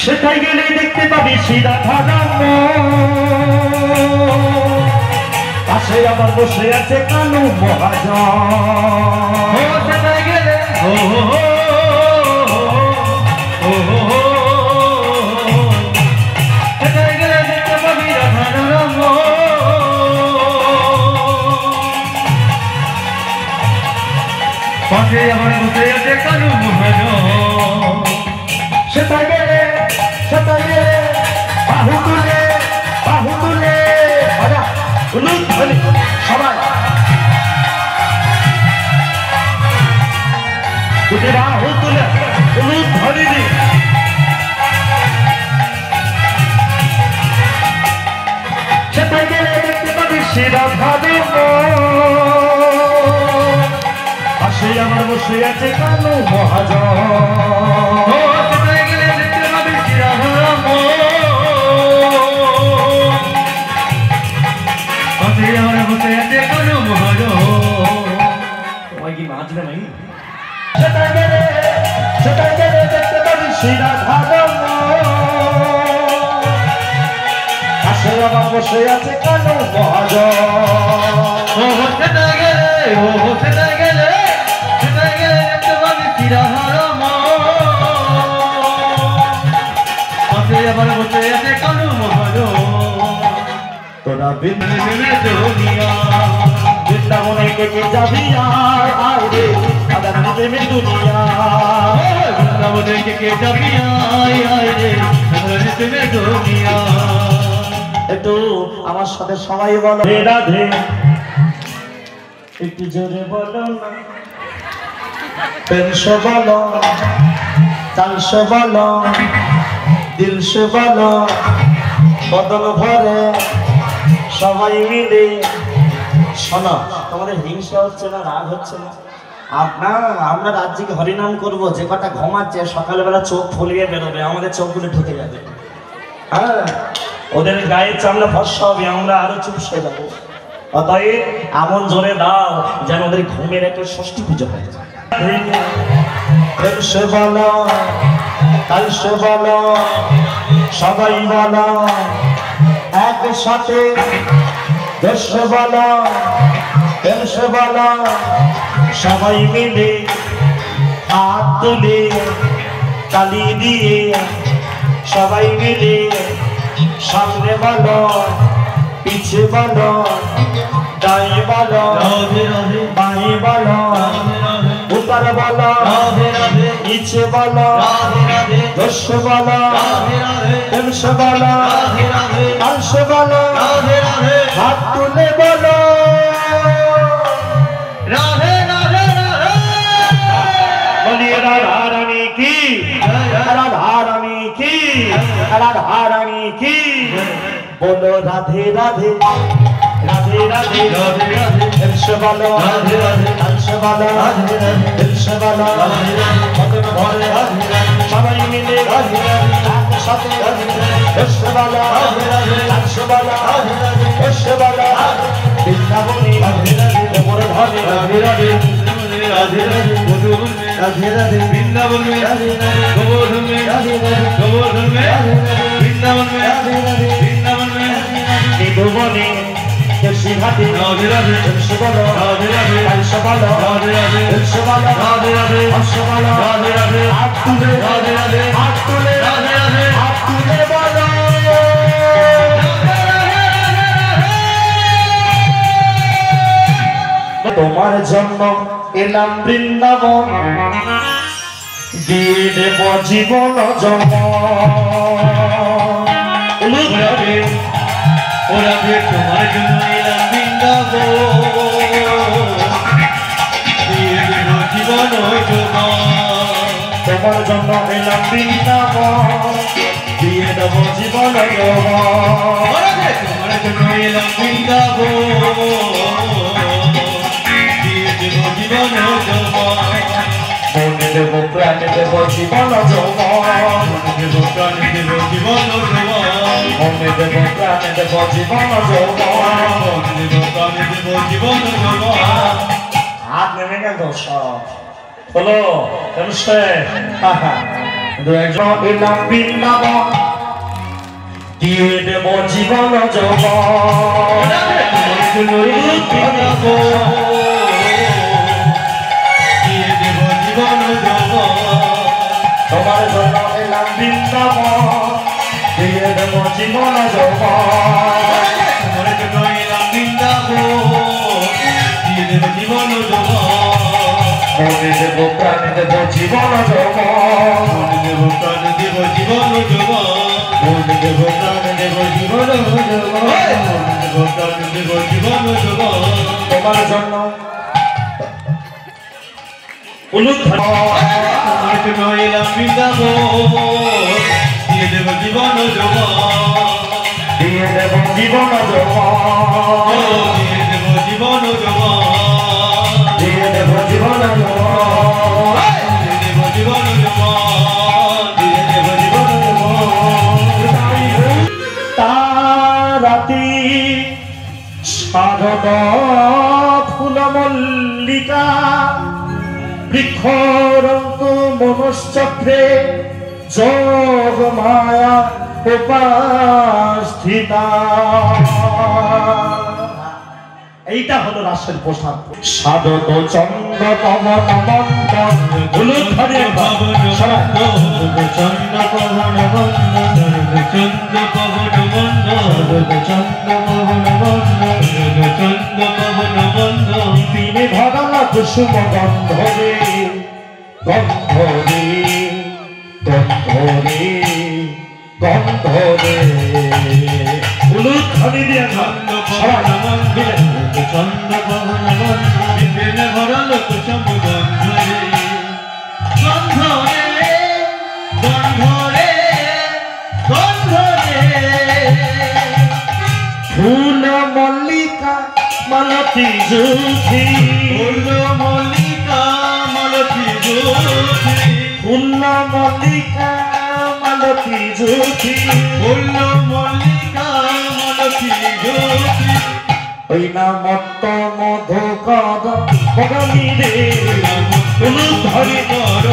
সেটাই গেলে দেখতে পাবি সিধা ধারাম পাশে আবার বসে আছে কানু মহাজন সেটাই গেলে সেটাই গেলে দেখতে পাবি রাধারাম পাশে আবার বসে আছে কানু মহাজন সেটাই গেলে বাহু তুলে সবাই তুলে বাহু তুলে হলুদ ধরিনি সেটাই গেলে দেখতে পাবি সিধা ভাবে পাশে আমার বসে আছে কানু মহাজন বসে আছে কানু মহাজন দেখতে পাবি চিরাহারাম পাশে আবার বসে আছে কানু মহাজন তোরা বৃন্দাবনে কে যাবি আয় রে আদান প্রেমে দুনিয়া বৃন্দাবনে কে যাবি আয় রে আদান প্রেমে দুনিয়া একটু আমার সাথে সবাই বলো রাধে একটু জোরে বলো না প্রেমসে বলো চালসে বলো দিলসে বলো বদল ভরে সবাই মিলে শোনো তোমাদের হিংসা হচ্ছে না রাগ হচ্ছে না আমরা রাজ্যকে হরিনাম করব যে কটা ঘুমাচ্ছে সকালবেলা চোখ ফুলিয়ে বেরোবে আমাদের চোখগুলো ঢুকে যাবে হ্যাঁ ওদের গায়ের চামড়া ফর্সা হবে আমরা আরো চুপসে যাবো অতএব এমন জোরে দাও যেন ওদের ঘুমের একটা ষষ্ঠী পুজো হয়ে যায় সে বলো কাল সে বলো সবাই বলো একসাথে দেশে বলো দেশে বলো সবাই মিলে হাত তুলে তালি দিয়ে সবাই মিলে সামনে বলো পিছে বলো ডাই বলো বাই বলো উপর বলো নিচে বলো দশে বলো তিনশে বলো পাঁচশে বলো হাত তুলে বলো রাধে রাধে রাধে বলিয়ে রাধা রানী কি রাধা রানী কি রাধা রানী কি बोलो राधे राधे राधे राधे राधे राधे दिल से बोलो राधे राधे दिल से बोलो राधे राधे दिल से बोलो राधे राधे मदन भरे राधे राधे सबाई मिले राधे राधे एक साथ राधे राधे दिल से बोलो राधे राधे दिल से बोलो राधे राधे दिल से बोलो वृंदावनी राधे राधे मोर धरे राधे राधे राधे राधे गोकुल में राधे राधे वृंदावन में राधे राधे गोवर्धन में राधे राधे गोवर्धन में राधे राधे वृंदावन में राधे राधे वृंदावन में निधुवने केशी घाटे राधे राधे दिलसे बोलो राधे राधे दिलसे बोलो राधे राधे दिलसे बोलो राधे राधे हंसे बोलो राधे राधे हाथ तुले राधे राधे हाथ तुले राधे राधे हाथ तुले बोलो তোমার জন্য এলাম বৃন্দাবন দিয়ে দেব জীবন ওরা তোমার জন্য এলাম বৃন্দাবন দিয়ে দেব জীবন তোমার জন্য এলাম বৃন্দাবন দিয়ে দেব জীবন তোমার জন্য এলাম বৃন্দাবন মনে দেব প্রাণে দেব জীবন যৌবন মনে দেব প্রাণে দেব জীবন যৌবন মনে দেব প্রাণে দেব জীবন যৌবন মনে দেব প্রাণে দেব জীবন যৌবন হাত নেমে গেল সব হলো এলাম বৃন্দাবন দিয়ে দেব জীবন যৌবন তোমার জন্য এলাম বৃন্দাবন দিয়ে দেব জীবন যৌবন তোমার জন্য এলাম বৃন্দাবন দিয়ে দেব জীবন যৌবন মনে দেব প্রাণ দেব জীবন যৌবন মনে দেব প্রাণ দেব জীবন যৌবন মনে দেব প্রাণ দেব জীবন যৌবন মনে দেব প্রাণ দেব জীবন যৌবন তোমার জন্য তোমার জন্য এলাম বৃন্দাবন দিয়ে দেব জীবন যৌবন দিয়ে দেব জীবন যৌবন দিয়ে দেব জীবন যৌবন দিয়ে দেব জীবন যৌবন দিয়ে দেব জীবন যৌবন দিয়ে দেব জীবন যৌবন তারাতি সাধক ফুল মল্লিকা বৃক্ষরন্ত মনশ্চক্রে যোগ মায়া উপাস্থিতা এইটা হলো রাসের পোশাক সাধক চন্দ্র কমল মন্দ হলুদ ধরে চন্দ্র পবন বন্ধ চন্দ্র পবন বন্ধ চন্দ্র পবন বন্ধ চন্দ্র পবন বন্ধ তিনি ভগল কুসুম গন্ধরে গন্ধরে গন্ধরে গন্ধরে হলুদ ধরে দিয়ে চন্দ্র পবন বন্ধ চন্দ্র পবন বন্ধ বিপিন ভরল কুসুম গন্ধরে গন্ধরে গন্ধরে গন্ধরে ফুল মল্লিকা মালতী জুথি ফুল মল্লিকা মালতী জ্যোতি ফুল মল্লিকা মালতী জুথি ফুল মল্লিকা মালতী জ্যোতি ওই না মত্ত মধু কদ বগলি রে হলুদ ধরে কর